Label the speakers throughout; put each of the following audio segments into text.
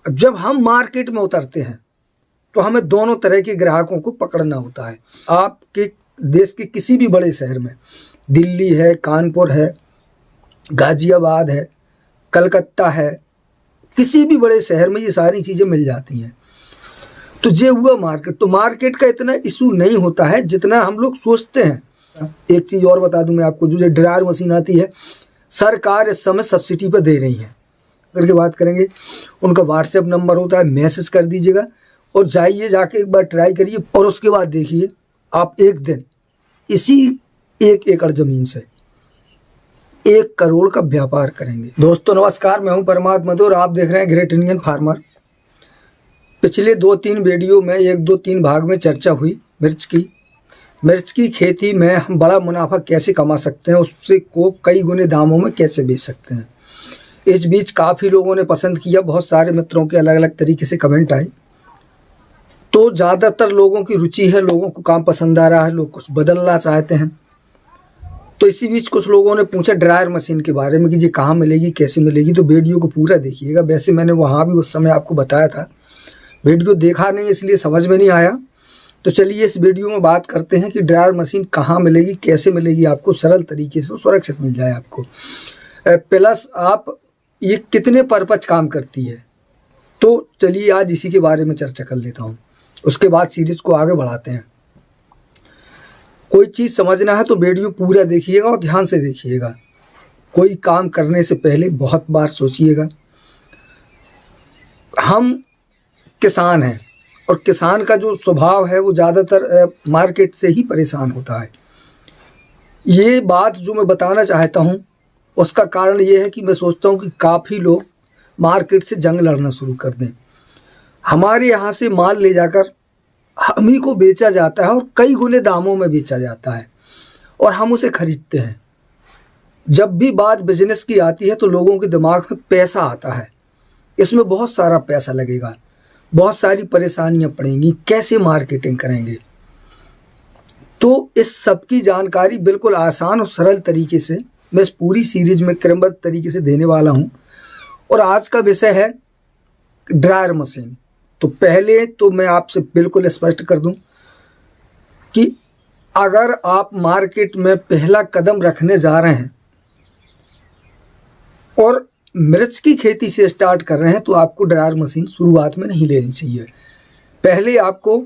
Speaker 1: जब हम मार्केट में उतरते हैं तो हमें दोनों तरह के ग्राहकों को पकड़ना होता है। आपके देश के किसी भी बड़े शहर में, दिल्ली है, कानपुर है, गाजियाबाद है, कलकत्ता है, किसी भी बड़े शहर में ये सारी चीज़ें मिल जाती हैं। तो ये हुआ मार्केट। तो मार्केट का इतना इशू नहीं होता है जितना हम लोग सोचते हैं। एक चीज़ और बता दूं मैं आपको, जो ड्रायर मशीन आती है, सरकार इस समय सब्सिडी पर दे रही है। करके बात करेंगे, उनका व्हाट्सएप नंबर होता है, मैसेज कर दीजिएगा और जाइए, जाके एक बार ट्राई करिए और उसके बाद देखिए आप एक दिन इसी 1 एकड़ ज़मीन से 1 करोड़ का व्यापार करेंगे। दोस्तों नमस्कार, मैं हूं परमात्मा और आप देख रहे हैं ग्रेट इंडियन फार्मर। पिछले 2-3 वीडियो में 1-2-3 भाग में चर्चा हुई मिर्च की खेती में हम बड़ा मुनाफा कैसे कमा सकते हैं, उससे को कई गुने दामों में कैसे बेच सकते हैं। इस बीच काफ़ी लोगों ने पसंद किया, बहुत सारे मित्रों के अलग अलग तरीके से कमेंट आए। तो ज़्यादातर लोगों की रुचि है, लोगों को काम पसंद आ रहा है, लोग कुछ बदलना चाहते हैं। तो इसी बीच कुछ लोगों ने पूछा ड्रायर मशीन के बारे में कि ये कहाँ मिलेगी, कैसे मिलेगी। तो वीडियो को पूरा देखिएगा। वैसे मैंने वहाँ भी उस समय आपको बताया था, वीडियो देखा नहीं इसलिए समझ में नहीं आया। तो चलिए इस वीडियो में बात करते हैं कि ड्रायर मशीन कहाँ मिलेगी, कैसे मिलेगी, आपको सरल तरीके से सुरक्षित मिल जाए आपको, प्लस आप ये कितने पर्पज काम करती है। तो चलिए आज इसी के बारे में चर्चा कर लेता हूँ, उसके बाद सीरीज को आगे बढ़ाते हैं। कोई चीज़ समझना है तो वीडियो पूरा देखिएगा और ध्यान से देखिएगा। कोई काम करने से पहले बहुत बार सोचिएगा। हम किसान हैं और किसान का जो स्वभाव है वो ज़्यादातर मार्केट से ही परेशान होता है। ये बात जो मैं बताना चाहता हूँ उसका कारण ये है कि मैं सोचता हूँ कि काफ़ी लोग मार्केट से जंग लड़ना शुरू कर दें। हमारे यहाँ से माल ले जाकर हम ही को बेचा जाता है और कई गुने दामों में बेचा जाता है और हम उसे खरीदते हैं। जब भी बात बिजनेस की आती है तो लोगों के दिमाग में पैसा आता है, इसमें बहुत सारा पैसा लगेगा, बहुत सारी परेशानियां पड़ेंगी, कैसे मार्केटिंग करेंगे। तो इस सब की जानकारी बिल्कुल आसान और सरल तरीके से मैं इस पूरी सीरीज में क्रमबद्ध तरीके से देने वाला हूं। और आज का विषय है ड्रायर मशीन। तो पहले तो मैं आपसे बिल्कुल स्पष्ट कर दूं कि अगर आप मार्केट में पहला कदम रखने जा रहे हैं और मिर्च की खेती से स्टार्ट कर रहे हैं तो आपको ड्रायर मशीन शुरुआत में नहीं लेनी चाहिए। पहले आपको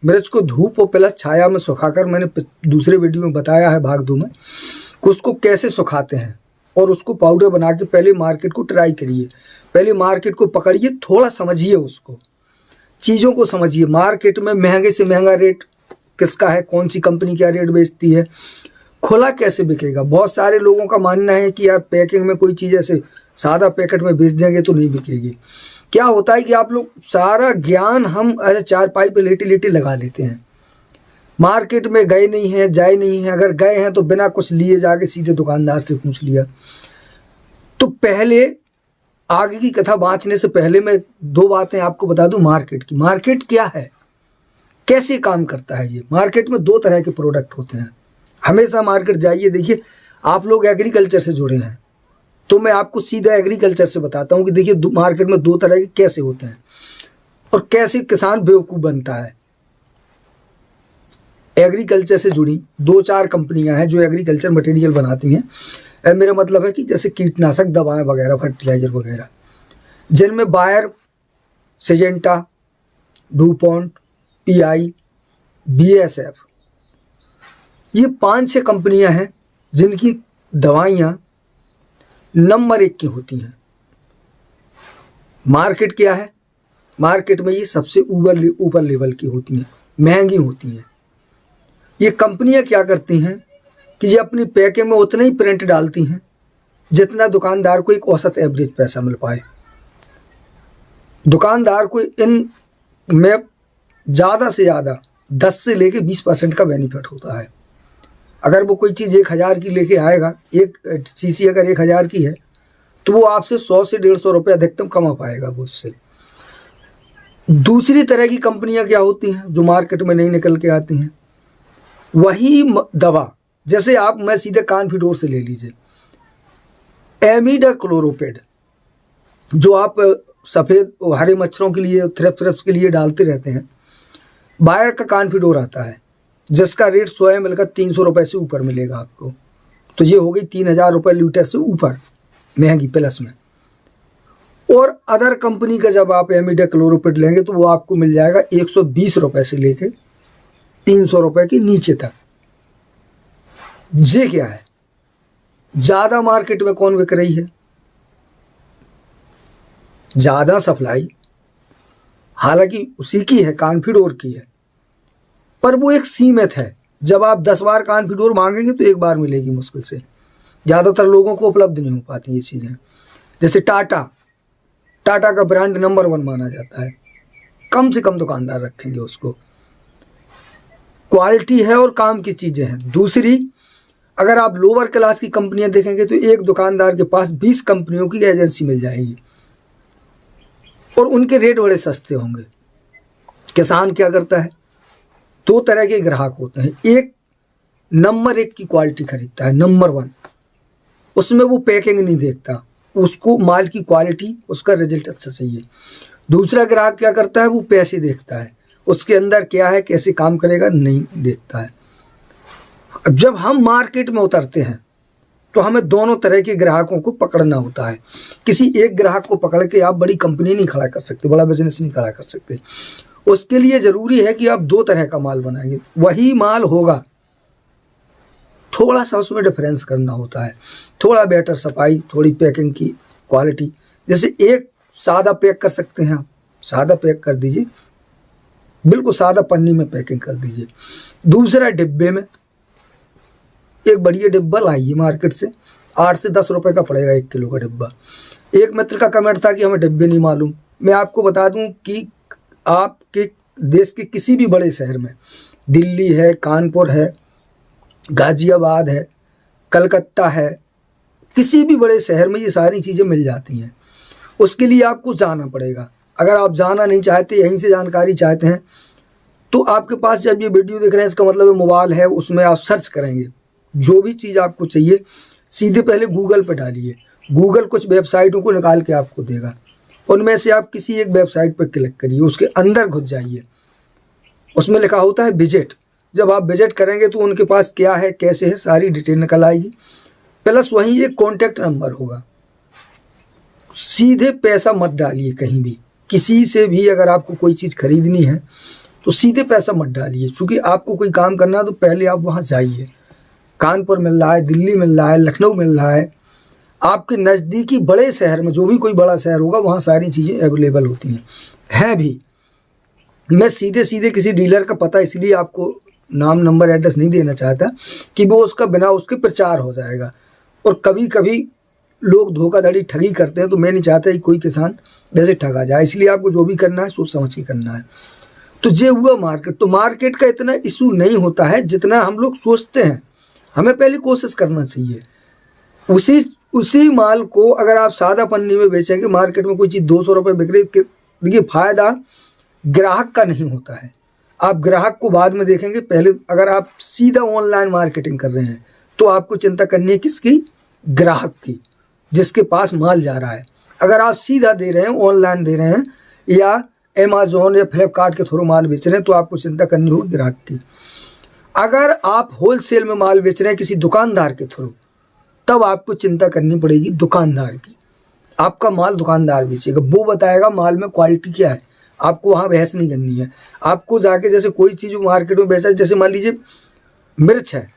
Speaker 1: मिर्च को धूप और प्लस छाया में सुखाकर, मैंने दूसरे वीडियो में बताया है भाग 2 में, कि उसको कैसे सुखाते हैं और उसको पाउडर बना के पहले मार्केट को ट्राई करिए। पहले मार्केट को पकड़िए, थोड़ा समझिए, उसको चीज़ों को समझिए। मार्केट में महंगे से महंगा रेट किसका है, कौन सी कंपनी क्या रेट बेचती है, खुला कैसे बिकेगा। बहुत सारे लोगों का मानना है कि यार पैकिंग में कोई चीज़ ऐसे सादा पैकेट में बेच देंगे तो नहीं बिकेगी। क्या होता है कि आप लोग सारा ज्ञान हम ऐसे चारपाई पे लेटे लेटे लगा लेते हैं, मार्केट में गए नहीं हैं, जाए नहीं हैं। अगर गए हैं तो बिना कुछ लिए जाके सीधे दुकानदार से पूछ लिया। तो पहले आगे की कथा बाँचने से पहले मैं 2 बातें आपको बता दूं मार्केट की। मार्केट क्या है, कैसे काम करता है ये। मार्केट में 2 तरह के प्रोडक्ट होते हैं। हमेशा मार्केट जाइए, देखिए आप लोग एग्रीकल्चर से जुड़े हैं तो मैं आपको सीधा एग्रीकल्चर से बताता हूँ कि देखिए मार्केट में 2 तरह के कैसे होते हैं और कैसे किसान बेवकूफ़ बनता है। एग्रीकल्चर से जुड़ी 2-4 कंपनियां हैं जो एग्रीकल्चर मटेरियल बनाती हैं। मेरा मतलब है कि जैसे कीटनाशक दवाएं वगैरह, फर्टिलाइजर वगैरह, जिनमें Bayer, Syngenta, DuPont, PI, BSF, ये 5-6 कंपनियां हैं जिनकी दवाइयाँ नंबर 1 की होती हैं। मार्केट क्या है, मार्केट में ये सबसे ऊपर लेवल की होती हैं, महंगी होती हैं। ये कंपनियां क्या करती हैं कि ये अपनी पैकेज में उतना ही प्रिंट डालती हैं जितना दुकानदार को एक औसत एवरेज पैसा मिल पाए। दुकानदार को इन में ज़्यादा से ज़्यादा 10 से लेके 20% का बेनिफिट होता है। अगर वो कोई चीज़ 1000 की लेके आएगा, एक शीशी अगर 1000 की है तो वो आपसे 100 से 150 रुपये अधिकतम कमा पाएगा वो उससे। दूसरी तरह की कंपनियां क्या होती हैं जो मार्केट में नहीं निकल के आती हैं, वही दवा, जैसे आप मैं सीधे कॉन्फिडोर से ले लीजिए, एमिडाक्लोरोपिड, जो आप सफ़ेद हरे मच्छरों के लिए, थ्रिप्स के लिए डालते रहते हैं। बायर का कॉन्फिडोर आता है जिसका रेट 100 ml का 300 रुपये से ऊपर मिलेगा आपको। तो ये हो गई 3000 रुपये लीटर से ऊपर महंगी प्लस में। और अदर कंपनी का जब आप एमिडाक्लोरोपिड लेंगे तो वो आपको मिल जाएगा 120 रुपये से लेके 300 रुपये के नीचे तक। ये क्या है, ज़्यादा मार्केट में कौन बिक रही है, ज़्यादा सप्लाई हालांकि उसी की है, कॉन्फिडोर की है, पर वो एक सीमित है। जब आप 10 बार कॉन्फिडोर मांगेंगे तो एक बार मिलेगी मुश्किल से, ज़्यादातर लोगों को उपलब्ध नहीं हो पाती ये चीज़ें। जैसे टाटा का ब्रांड नंबर 1 माना जाता है, कम से कम दुकानदार रखेंगे उसको, क्वालिटी है और काम की चीज़ें हैं। दूसरी, अगर आप लोअर क्लास की कंपनियां देखेंगे तो एक दुकानदार के पास 20 कंपनियों की एजेंसी मिल जाएगी और उनके रेट बड़े सस्ते होंगे। किसान क्या करता है, 2 तरह के ग्राहक होते हैं। एक नंबर 1 की क्वालिटी खरीदता है, नंबर 1, उसमें वो पैकिंग नहीं देखता, उसको माल की क्वालिटी, उसका रिजल्ट अच्छा चाहिए। दूसरा ग्राहक क्या करता है, वो पैसे देखता है, उसके अंदर क्या है, कैसे काम करेगा नहीं देखता है। अब जब हम मार्केट में उतरते हैं तो हमें दोनों तरह के ग्राहकों को पकड़ना होता है। किसी एक ग्राहक को पकड़ के आप बड़ी कंपनी नहीं खड़ा कर सकते, बड़ा बिजनेस नहीं खड़ा कर सकते। उसके लिए ज़रूरी है कि आप 2 तरह का माल बनाएंगे, वही माल होगा, थोड़ा सा उसमें डिफरेंस करना होता है, थोड़ा बेटर सफाई, थोड़ी पैकिंग की क्वालिटी। जैसे एक सादा पैक कर सकते हैं आप, सादा पैक कर दीजिए, बिल्कुल सादा पन्नी में पैकिंग कर दीजिए। दूसरा, डिब्बे में, एक बढ़िया डिब्बा लाइए मार्केट से, 8 से 10 रुपए का पड़ेगा 1 किलो का डिब्बा। एक मित्र का कमेंट था कि हमें डिब्बे नहीं मालूम। मैं आपको बता दूं कि आपके देश के किसी भी बड़े शहर में, दिल्ली है, कानपुर है, गाजियाबाद है, कलकत्ता है, किसी भी बड़े शहर में ये सारी चीज़ें मिल जाती हैं। उसके लिए आपको जाना पड़ेगा। अगर आप जाना नहीं चाहते, यहीं से जानकारी चाहते हैं, तो आपके पास जब ये वीडियो देख रहे हैं इसका मतलब मोबाइल है, उसमें आप सर्च करेंगे जो भी चीज़ आपको चाहिए, सीधे पहले गूगल पर डालिए। गूगल कुछ वेबसाइटों को निकाल के आपको देगा, उनमें से आप किसी एक वेबसाइट पर क्लिक करिए, उसके अंदर घुस जाइए, उसमें लिखा होता है विजिट। जब आप विजिट करेंगे तो उनके पास क्या है, कैसे है, सारी डिटेल निकल आएगी। प्लस वहीं एक कॉन्टैक्ट नंबर होगा। सीधे पैसा मत डालिए कहीं भी, किसी से भी अगर आपको कोई चीज़ खरीदनी है तो सीधे पैसा मत डालिए, क्योंकि आपको कोई काम करना है तो पहले आप वहाँ जाइए। कानपुर मिल रहा है, दिल्ली मिल रहा है, लखनऊ मिल रहा है, आपके नज़दीकी बड़े शहर में, जो भी कोई बड़ा शहर होगा वहाँ सारी चीज़ें अवेलेबल होती हैं भी। मैं सीधे किसी डीलर का पता इसलिए आपको नाम नंबर एड्रेस नहीं देना चाहता कि वो उसका बिना उसके प्रचार हो जाएगा, और कभी कभी लोग धोखाधड़ी ठगी करते हैं, तो मैं नहीं चाहता कि कोई किसान वैसे ठगा जाए। इसलिए आपको जो भी करना है सोच समझ के करना है। तो ये हुआ मार्केट। तो मार्केट का इतना इशू नहीं होता है जितना हम लोग सोचते हैं। हमें पहले कोशिश करना चाहिए। उसी माल को अगर आप सादा पन्नी में बेचेंगे, मार्केट में कोई चीज़ 200 रुपये बिक रही, देखिए फ़ायदा ग्राहक का नहीं होता है। आप ग्राहक को बाद में देखेंगे, पहले अगर आप सीधा ऑनलाइन मार्केटिंग कर रहे हैं तो आपको चिंता करनी है किसकी, ग्राहक की, जिसके पास माल जा रहा है। अगर आप सीधा दे रहे हैं, ऑनलाइन दे रहे हैं, या अमेज़ॉन या फ्लिपकार्ट के थ्रू माल बेच रहे हैं, तो आपको चिंता करनी होगी ग्राहक की। अगर आप होलसेल में माल बेच रहे हैं किसी दुकानदार के थ्रू, तब आपको चिंता करनी पड़ेगी दुकानदार की। आपका माल दुकानदार बेचेगा, वो बताएगा माल में क्वालिटी क्या है, आपको वहाँ बहस नहीं करनी है। आपको जाके जैसे कोई चीज़ मार्केट में बेचा है, जैसे मान लीजिए मिर्च है,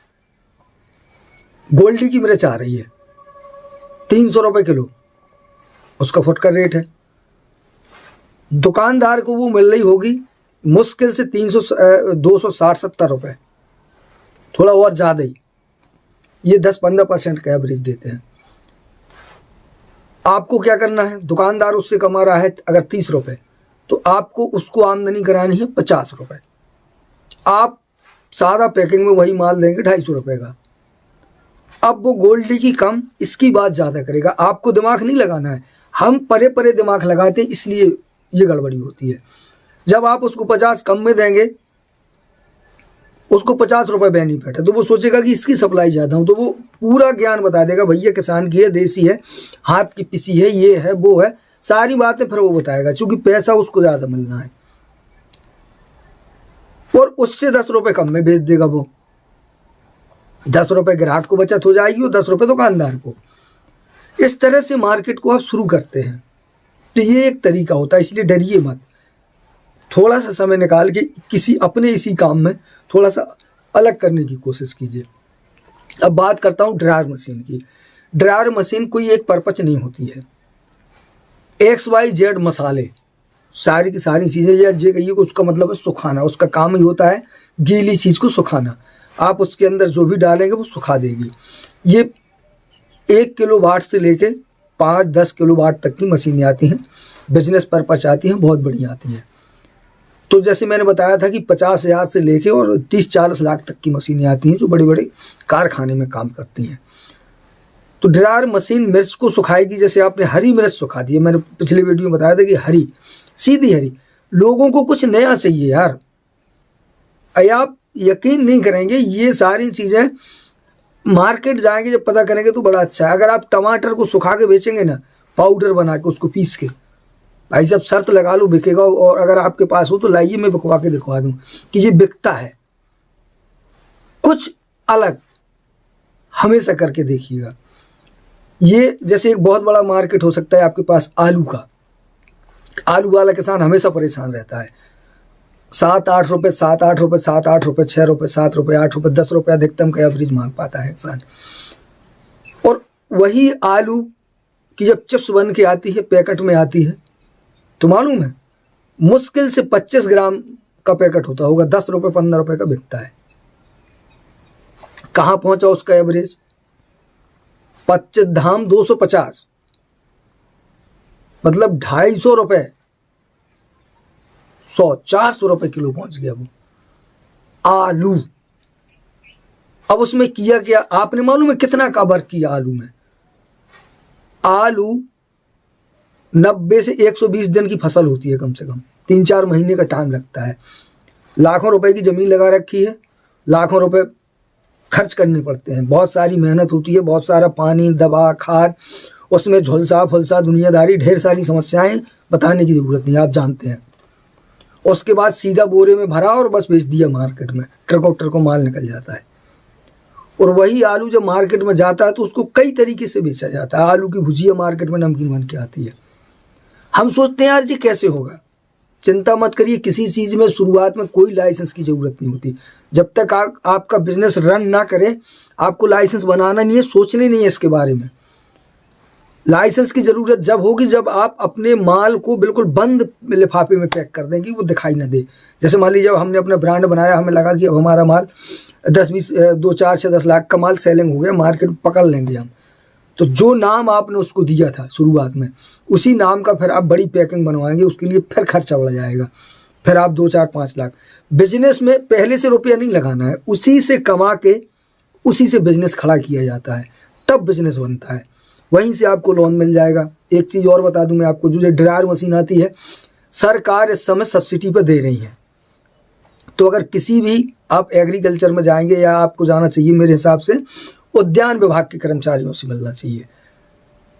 Speaker 1: गोल्डी की मिर्च आ रही है 300 रुपये किलो, उसका फुटकर रेट है। दुकानदार को वो मिल रही होगी मुश्किल से 260-70 रुपये, थोड़ा और ज़्यादा ही। ये 10-15% का एवरेज देते हैं। आपको क्या करना है, दुकानदार उससे कमा रहा है अगर 30 रुपये, तो आपको उसको आमदनी करानी है 50 रुपये। आप सादा पैकिंग में वही माल देंगे 250 रुपये का। अब वो गोल्डी की कम, इसकी बात ज़्यादा करेगा। आपको दिमाग नहीं लगाना है, हम परे परे दिमाग लगाते हैं, इसलिए ये गड़बड़ी होती है। जब आप उसको 50 कम में देंगे, उसको 50 रुपये बेनिफिट है, तो वो सोचेगा कि इसकी सप्लाई ज़्यादा हो, तो वो पूरा ज्ञान बता देगा, भैया किसान की है, देसी है, हाथ की पिसी है, ये है वो है, सारी बातें फिर वो बताएगा, क्योंकि पैसा उसको ज़्यादा मिलना है और उससे 10 रुपये कम में बेच देगा वो। 10 रुपये ग्राहक को बचत हो जाएगी और 10 रुपये दुकानदार को। इस तरह से मार्केट को आप शुरू करते हैं। तो ये एक तरीका होता है, इसलिए डरिए मत। थोड़ा सा समय निकाल के किसी अपने इसी काम में थोड़ा सा अलग करने की कोशिश कीजिए। अब बात करता हूँ ड्रायर मशीन की। ड्रायर मशीन कोई एक पर्पज नहीं होती है। XYZ मसाले सारी की सारी चीज़ें, या जे कहिए उसका मतलब है सुखाना। उसका काम ही होता है गीली चीज़ को सुखाना। आप उसके अंदर जो भी डालेंगे वो सुखा देगी। ये 1 किलोवाट से लेके 5-10 किलोवाट तक की मशीनें आती हैं, बिजनेस पर्पज आती हैं, बहुत बढ़िया आती हैं। तो जैसे मैंने बताया था कि 50,000 से लेके और 30-40 लाख तक की मशीनें आती हैं जो बड़े बड़े कारखाने में काम करती हैं। तो ड्रायर मशीन मिर्च को सुखाएगी। जैसे आपने हरी मिर्च सुखा दी है, मैंने पिछले वीडियो में बताया था कि हरी, सीधी हरी। लोगों को कुछ नया चाहिए यार। आप यकीन नहीं करेंगे, ये सारी चीज़ें मार्केट जाएंगे जब पता करेंगे तो बड़ा अच्छा है। अगर आप टमाटर को सुखा के बेचेंगे ना, पाउडर बना के उसको पीस के, भाई साहब शर्त लगा लो बिकेगा। और अगर आपके पास हो तो लाइए, मैं बिकवा के दिखवा दूँ कि ये बिकता है। कुछ अलग हमेशा करके देखिएगा। ये जैसे एक बहुत बड़ा मार्केट हो सकता है आपके पास आलू का। आलू वाला किसान हमेशा परेशान रहता है। 7-8 रुपये, 7-8 रुपये, 7-8 रुपये, 6 रुपये, 7 रुपये, 8 रुपये, 10 रुपये अधिकतम का एवरेज मांग पाता है किसान। और वही आलू की जब चिप्स बन के आती है, पैकेट में आती है, तो मालूम है मुश्किल से 25 ग्राम का पैकेट होता होगा, 10 रुपये 15 रुपये का बिकता है। कहाँ पहुंचा उसका एवरेज? 25 धाम 250, मतलब 250 रुपये, 100-400 रुपये किलो पहुंच गया वो आलू। अब उसमें किया क्या आपने मालूम है कितना का वर्क किया आलू में? आलू 90 से 120 दिन की फसल होती है, कम से कम 3-4 महीने का टाइम लगता है। लाखों रुपए की ज़मीन लगा रखी है, लाखों रुपए खर्च करने पड़ते हैं, बहुत सारी मेहनत होती है, बहुत सारा पानी, दवा, खाद, उसमें झुलसा फुलसा दुनियादारी, ढेर सारी समस्याएं, बताने की ज़रूरत नहीं, आप जानते हैं। उसके बाद सीधा बोरे में भरा और बस बेच दिया मार्केट में, ट्रकों माल निकल जाता है। और वही आलू जब मार्केट में जाता है तो उसको कई तरीके से बेचा जाता है। आलू की भुजिया मार्केट में नमकीन बन के आती है। हम सोचते हैं यार जी कैसे होगा। चिंता मत करिए, किसी चीज़ में शुरुआत में कोई लाइसेंस की ज़रूरत नहीं होती। जब तक आपका बिजनेस रन ना करे, आपको लाइसेंस बनाना नहीं है, सोचने नहीं है इसके बारे में। लाइसेंस की ज़रूरत जब होगी जब आप अपने माल को बिल्कुल बंद लिफाफे में पैक कर देंगे, वो दिखाई ना दे। जैसे मान लीजिए हमने अपना ब्रांड बनाया, हमें लगा कि अब हमारा माल 2-4 से 10 लाख का माल सेलिंग हो गया, मार्केट में पकड़ लेंगे हम। तो जो नाम आपने उसको दिया था शुरुआत में, उसी नाम का फिर आप बड़ी पैकिंग बनवाएंगे, उसके लिए फिर खर्चा बढ़ जाएगा, फिर आप 2-4-5 लाख। बिजनेस में पहले से रुपया नहीं लगाना है, उसी से कमा के उसी से बिजनेस खड़ा किया जाता है, तब बिजनेस बनता है। वहीं से आपको लोन मिल जाएगा। एक चीज़ और बता दूं मैं आपको, जो ड्रायर मशीन आती है, सरकार इस समय सब्सिडी पर दे रही है। तो अगर किसी भी आप एग्रीकल्चर में जाएंगे, या आपको जाना चाहिए मेरे हिसाब से उद्यान विभाग के कर्मचारियों से मिलना चाहिए।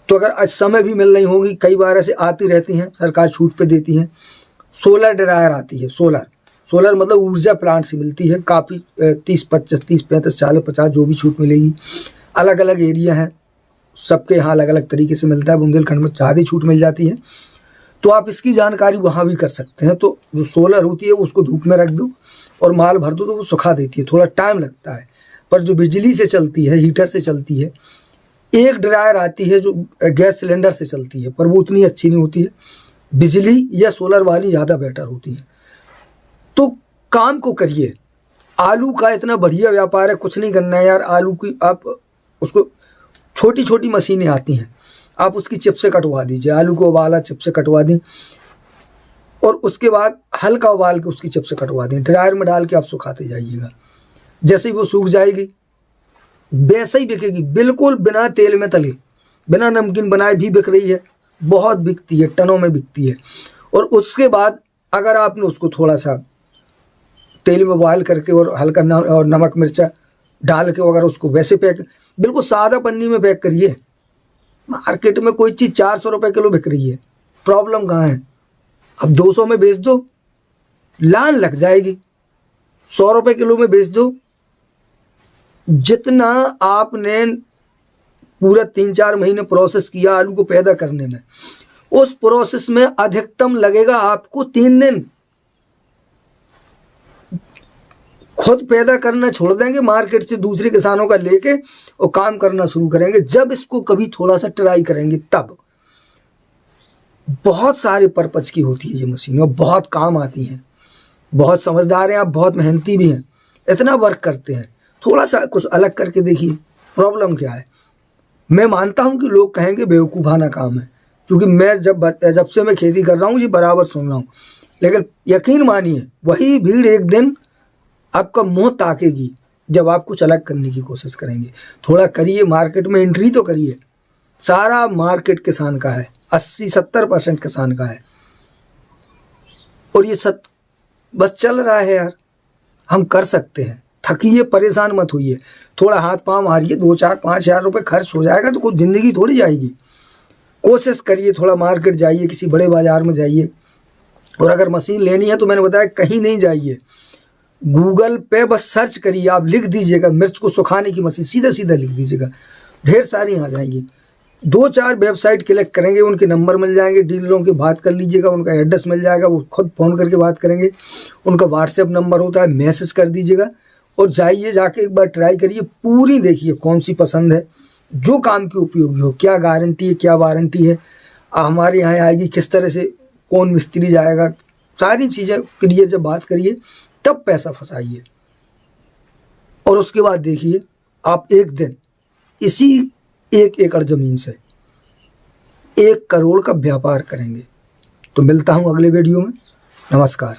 Speaker 1: तो अगर समय भी मिल रही होगी, कई बार ऐसे आती रहती हैं, सरकार छूट पे देती हैं। सोलर ड्रायर आती है, सोलर मतलब ऊर्जा प्लांट से मिलती है, काफ़ी 30-25, 30-35, 40-50 जो भी छूट मिलेगी। अलग अलग एरिया है, सबके यहाँ अलग अलग तरीके से मिलता है। बुंदेलखंड में ज़्यादा छूट मिल जाती है, तो आप इसकी जानकारी वहाँ भी कर सकते हैं। तो जो सोलर होती है उसको धूप में रख दो और माल भर दो, तो वो सुखा देती है। थोड़ा टाइम लगता है, पर जो बिजली से चलती है, हीटर से चलती है। एक ड्रायर आती है जो गैस सिलेंडर से चलती है, पर वो उतनी अच्छी नहीं होती है। बिजली या सोलर वाली ज़्यादा बेटर होती है। तो काम को करिए। आलू का इतना बढ़िया व्यापार है, कुछ नहीं करना है यार। आलू की आप उसको छोटी छोटी मशीनें आती हैं, आप उसकी चिप से कटवा दीजिए। आलू को उबाला, चिप से कटवा दी, और उसके बाद हल्का उबाल के उसकी चिप से कटवा दें। ड्रायर में डाल के आप सुखाते जाइएगा। जैसे ही वो सूख जाएगी वैसे ही बिकेगी, बिल्कुल बिना तेल में तले, बिना नमकीन बनाए भी बिक रही है, बहुत बिकती है, टनों में बिकती है। और उसके बाद अगर आपने उसको थोड़ा सा तेल में बॉयल करके और हल्का और नमक मिर्चा डाल के अगर उसको वैसे पैक, बिल्कुल सादा पन्नी में पैक करिए। मार्केट में कोई चीज़ 400 रुपये किलो बिक रही है, प्रॉब्लम कहाँ है? अब 200 में बेच दो, लान लग जाएगी। 100 रुपये किलो में बेच दो। जितना आपने पूरा 3-4 महीने प्रोसेस किया आलू को पैदा करने में, उस प्रोसेस में अधिकतम लगेगा आपको 3 दिन। खुद पैदा करना छोड़ देंगे, मार्केट से दूसरे किसानों का लेके और काम करना शुरू करेंगे। जब इसको कभी थोड़ा सा ट्राई करेंगे तब। बहुत सारे पर्पज की होती है ये मशीन और बहुत काम आती हैं। बहुत समझदार हैं आप, बहुत मेहनती भी हैं, इतना वर्क करते हैं। थोड़ा सा कुछ अलग करके देखिए, प्रॉब्लम क्या है। मैं मानता हूं कि लोग कहेंगे बेवकूफ़ाना काम है, क्योंकि मैं जब से मैं खेती कर रहा हूं ये बराबर सुन रहा हूं, लेकिन यकीन मानिए वही भीड़ एक दिन आपका मुंह ताकेगी जब आप कुछ अलग करने की कोशिश करेंगे। थोड़ा करिए, मार्केट में एंट्री तो करिए। सारा मार्केट किसान का है, 80-70% किसान का है, और ये बस चल रहा है यार। हम कर सकते हैं, थकिए, परेशान मत होइए, थोड़ा हाथ पांव मारिए, 2-4-5 हज़ार रुपये खर्च हो जाएगा तो कुछ ज़िंदगी थोड़ी जाएगी। कोशिश करिए, थोड़ा मार्केट जाइए, किसी बड़े बाजार में जाइए, और अगर मशीन लेनी है तो मैंने बताया कहीं नहीं जाइए, गूगल पे बस सर्च करिए, आप लिख दीजिएगा मिर्च को सुखाने की मशीन, सीधा सीधा लिख दीजिएगा, ढेर सारी आ जाएंगी। 2-4 वेबसाइट क्लिक करेंगे, उनके नंबर मिल जाएंगे, डीलरों की बात कर लीजिएगा, उनका एड्रेस मिल जाएगा, वो खुद फ़ोन करके बात करेंगे। उनका व्हाट्सएप नंबर होता है, मैसेज कर दीजिएगा और जाइए, जाके एक बार ट्राई करिए, पूरी देखिए कौन सी पसंद है, जो काम की उपयोगी हो, क्या गारंटी है, क्या वारंटी है, हमारे यहाँ आएगी, किस तरह से, कौन मिस्त्री जाएगा, सारी चीज़ें क्लियर जब बात करिए तब पैसा फंसाइए। और उसके बाद देखिए आप एक दिन इसी 1 एकड़ ज़मीन से 1 करोड़ का व्यापार करेंगे। तो मिलता हूँ अगले वीडियो में। नमस्कार।